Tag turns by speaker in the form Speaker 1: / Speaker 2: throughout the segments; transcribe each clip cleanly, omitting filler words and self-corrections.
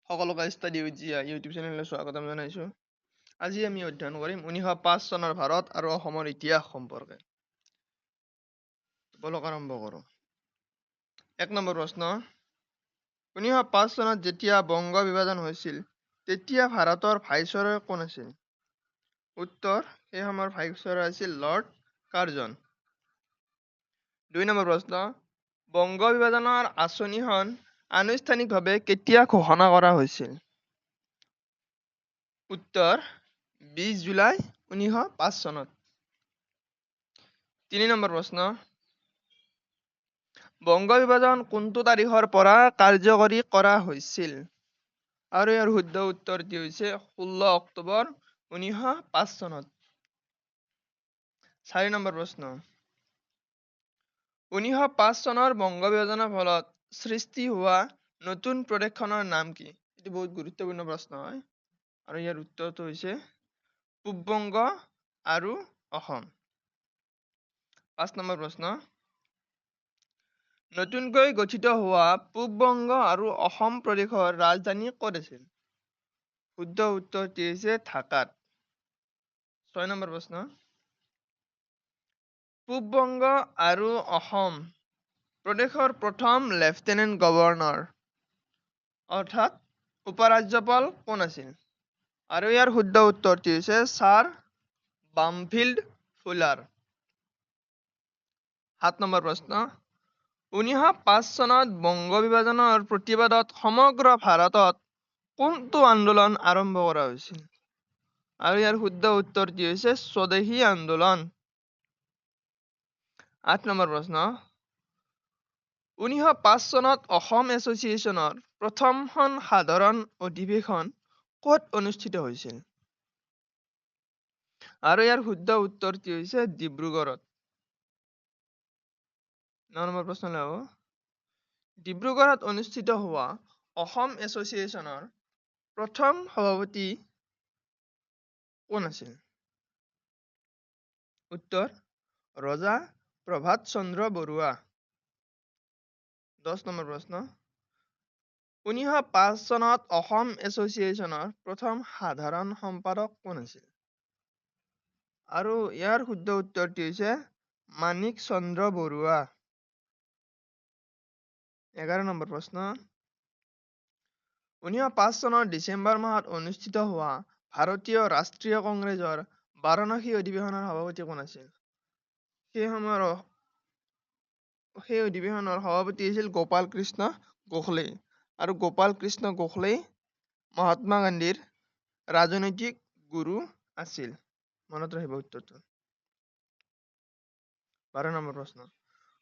Speaker 1: সকলোকে study with Zia YouTube চেনেললৈ স্বাগতম জনাইছোঁ। আজি আমি অধ্যয়ন কৰিম 1905 চনৰ ভাৰত আৰু অসমৰ ইতিহাস সম্পৰ্কে। বলক আৰম্ভ কৰোঁ। 1 নম্বৰ প্ৰশ্ন, 1905 চনত যেতিয়া বংগ বিভাজন হৈছিল তেতিয়া ভাৰতৰ ভাইচৰয় কোন আছিল? উত্তৰ, সেই সময়ৰ ভাইচৰয় আছিল লৰ্ড কাৰ্জন। 2 নম্বৰ প্ৰশ্ন, বংগ বিভাজনৰ আঁচনিখন আনুষ্ঠানিকভাৱে কেতিয়া ঘোষণা কৰা হৈছিল? উত্তৰ, 20 জুলাই 1905 চনত। 3 নম্বৰ প্ৰশ্ন, বংগ বিভাজন কোনটো তাৰিখৰ পৰা কাৰ্যকৰী কৰা হৈছিল? আৰু ইয়াৰ শুদ্ধ উত্তৰটি হৈছে 16 অক্টোবৰ 1905 চনত। 4 নম্বৰ প্ৰশ্ন, 1905 চনৰ বংগ বিভাজনৰ ফলত সৃষ্টি হোৱা নতুন প্ৰদেশখনৰ নাম কি? এটি বহুত গুৰুত্বপূৰ্ণ প্ৰশ্ন হয় আৰু ইয়াৰ উত্তৰটো হৈছে পূব-বংগ আৰু অসম। 5 নম্বৰ প্ৰশ্ন, নতুনকৈ গঠিত হোৱা পূব-বংগ আৰু অসম প্ৰদেশৰ ৰাজধানী ক'ত আছিল? শুদ্ধ উত্তৰটি হৈছে ঢাকাত। 6 নম্বৰ প্ৰশ্ন, পূব-বংগ আৰু অসম প্ৰদেশৰ প্ৰথম লেফটেনেণ্ট গভৰ্ণৰ অৰ্থাৎ উপ-ৰাজ্যপাল কোন আছিল? আৰু ইয়াৰ শুদ্ধ উত্তৰটি হৈছে ছাৰ বামফিল্ড ফুলাৰ। 7 নম্বৰ প্ৰশ্ন, 1905 চনত বংগ বিভাজনৰ প্ৰতিবাদত সমগ্ৰ ভাৰতত কোনটো আন্দোলন আৰম্ভ কৰা হৈছিল? আৰু ইয়াৰ শুদ্ধ উত্তৰটি হৈছে স্বদেশী আন্দোলন। 8 নম্বৰ প্ৰশ্ন, 1905 চনত অসম এছ'চিয়েশ্যনৰ প্ৰথমখন সাধাৰণ অধিৱেশন ক'ত অনুষ্ঠিত হৈছিল? আৰু ইয়াৰ শুদ্ধ উত্তৰটি হৈছে ডিব্ৰুগড়ত। 9 নম্বৰ প্ৰশ্নলৈ আহোঁ। ডিব্ৰুগড়ত অনুষ্ঠিত হোৱা অসম এছ'চিয়েশ্যনৰ প্ৰথম সভাপতি কোন আছিল? উত্তৰ, ৰজা প্ৰভাত চন্দ্ৰ বৰুৱা। 10 নম্বৰ প্ৰশ্ন, 1905 চনত অসম এছ'চিয়েশ্যনৰ প্ৰথম সাধাৰণ সম্পাদক কোন আছিল? আৰু ইয়াৰ শুদ্ধ উত্তৰটি হৈছে মানিক চন্দ্ৰ বৰুৱা। 11 নম্বৰ প্ৰশ্ন, 1905 চনৰ ডিচেম্বৰ মাহত অনুষ্ঠিত হোৱা ভাৰতীয় ৰাষ্ট্ৰীয় কংগ্ৰেছৰ বাৰাণসী অধিৱেশনৰ সভাপতি কোন আছিল? সেই অধিৱেশনৰ সভাপতি আছিল গোপাল কৃষ্ণ গোখলে। আৰু গোপাল কৃষ্ণ গোখলেই মহাত্মা গান্ধীৰ ৰাজনৈতিক গুৰু আছিল। মনত ৰাখিব উত্তৰটো। 12 নম্বৰ প্ৰশ্ন,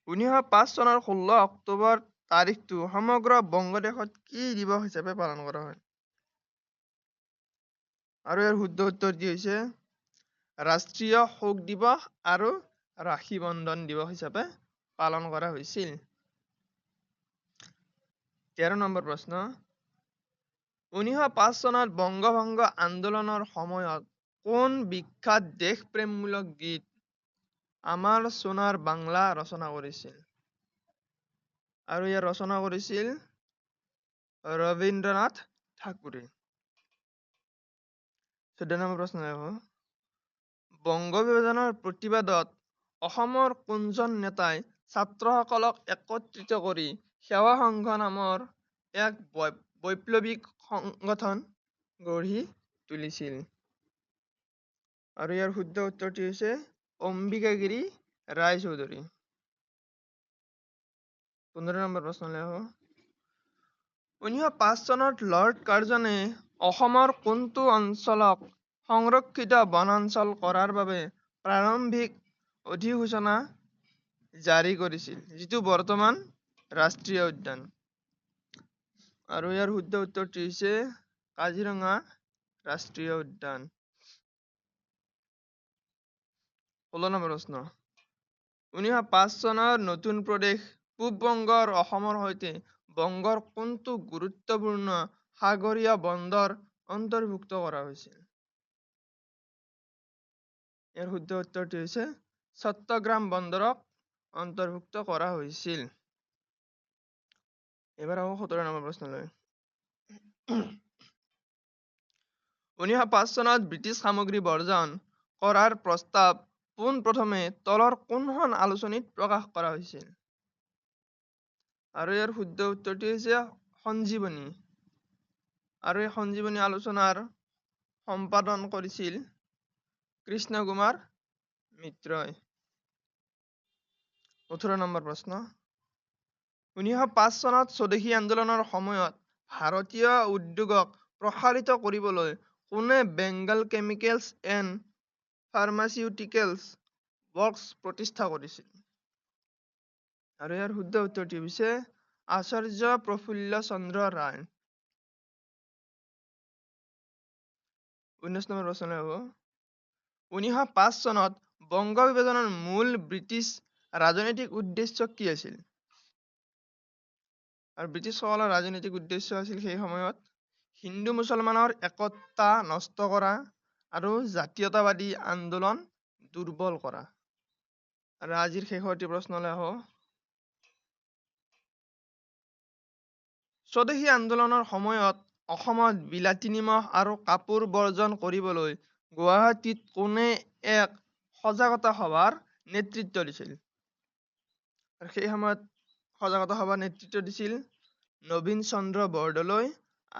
Speaker 1: 1905 চনৰ 16 অক্টোবৰ তাৰিখটো সমগ্ৰ বংগদেশত কি দিৱস হিচাপে পালন কৰা হয়? আৰু ইয়াৰ শুদ্ধ উত্তৰটি হৈছে ৰাষ্ট্ৰীয় শোক দিৱস আৰু ৰাখী বন্ধন দিৱস হিচাপে পালন কৰা হৈছিল। 13 নম্বৰ প্ৰশ্ন, 1905 চনত বংগভংগ আন্দোলনৰ সময়ত কোন বিখ্যাত দেশপ্ৰেমমূলক গীত আমাৰ সোণাৰ বাংলা ৰচনা কৰিছিল? আৰু ইয়াৰ ৰচনা কৰিছিল ৰবীন্দ্ৰনাথ ঠাকুৰে। 14 নম্বৰ প্ৰশ্ন, বংগ বিভাজনৰ প্ৰতিবাদত অসমৰ কোনজন নেতাই ছাত্ৰসকলক একত্ৰিত কৰি সেৱা সংঘ নামৰ এক বৈপ্লৱিক সংগঠন গঢ়ি তুলিছিল? আৰু ইয়াৰ শুদ্ধ উত্তৰটি হৈছে অম্বিকাগিৰি ৰায়চৌধুৰী। 15 নম্বৰ প্ৰশ্নলৈ আহোঁ। 1905 চনত লৰ্ড কাৰ্জনে অসমৰ কোনটো অঞ্চলক সংৰক্ষিত বনাঞ্চল কৰাৰ বাবে প্ৰাৰম্ভিক অধিসূচনা জাৰি কৰিছিল, যিটো বৰ্তমান ৰাষ্ট্ৰীয় উদ্যান? আৰু ইয়াৰ শুদ্ধ উত্তৰটি হৈছে কাজিৰঙা ৰাষ্ট্ৰীয় উদ্যান। 16 নম্বৰ প্ৰশ্ন, 1905 চনৰ নতুন প্ৰদেশ পূব-বংগ আৰু অসমৰ সৈতে বংগৰ কোনটো গুৰুত্বপূৰ্ণ সাগৰীয় বন্দৰ অন্তৰ্ভুক্ত কৰা হৈছিল? ইয়াৰ শুদ্ধ উত্তৰটি হৈছে চট্টগ্ৰাম বন্দৰক অন্তৰ্ভুক্ত কৰা হৈছিল। এবাৰ আহোঁ 17 নম্বৰ প্ৰশ্নলৈ। 1905 চনত ব্ৰিটিছ সামগ্ৰী বৰ্জন কৰাৰ প্ৰস্তাৱ পোনপ্ৰথমে তলৰ কোনখন আলোচনীত প্ৰকাশ কৰা হৈছিল? আৰু ইয়াৰ শুদ্ধ উত্তৰটি হৈছে সঞ্জীৱনী। আৰু এই সঞ্জীৱনী আলোচনাৰ সম্পাদন কৰিছিল কৃষ্ণ কুমাৰ মিত্ৰই। 18 নম্বৰ প্ৰশ্ন। 1905 চনত স্বদেশী আন্দোলনৰ সময়ত ভাৰতীয় উদ্যোগক প্ৰসাৰিত কৰিবলৈ কোনে Bengal chemicals and pharmaceuticals works প্ৰতিষ্ঠা কৰিছিল? আৰু ইয়াৰ শুদ্ধ উত্তৰটি হৈছে আচাৰ্য প্ৰফুল্ল চন্দ্ৰ ৰায়। 19 নম্বৰ প্ৰশ্ন হ'ব 1905 চনত বংগ বিভাজনৰ মূল ব্ৰিটিছ ৰাজনৈতিক উদ্দেশ্য কি আছিল? আৰু ব্ৰিটিছসকলৰ ৰাজনৈতিক উদ্দেশ্য আছিল সেই সময়ত হিন্দু মুছলমানৰ একতা নষ্ট কৰা আৰু জাতীয়তাবাদী আন্দোলন দুৰ্বল কৰা। আৰু আজিৰ শেষৰটি প্ৰশ্নলৈ আহো। স্বদেশী আন্দোলনৰ সময়ত অসমত বিলাতী নিমখ আৰু কাপোৰ বৰ্জন কৰিবলৈ গুৱাহাটীত কোনে এক সজাগতা সভাৰ নেতৃত্ব দিছিল? আৰু সেই সময়ত সজাগতা সভাৰ নেতৃত্ব দিছিল নবীন চন্দ্ৰ বৰদলৈ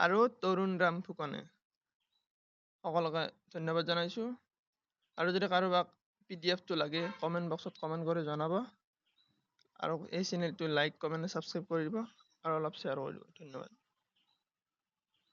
Speaker 1: আৰু তৰুণৰাম ফুকনে। সকলোকে ধন্যবাদ জনাইছো। আৰু যদি কাৰোবাক PDF-টো লাগে কমেণ্ট বক্সত কমেণ্ট কৰি জনাব। আৰু এই চেনেলটো লাইক, কমেণ্ট, ছাবস্ক্ৰাইব কৰি দিব আৰু অলপ শ্বেয়াৰ কৰি দিব। ধন্যবাদ।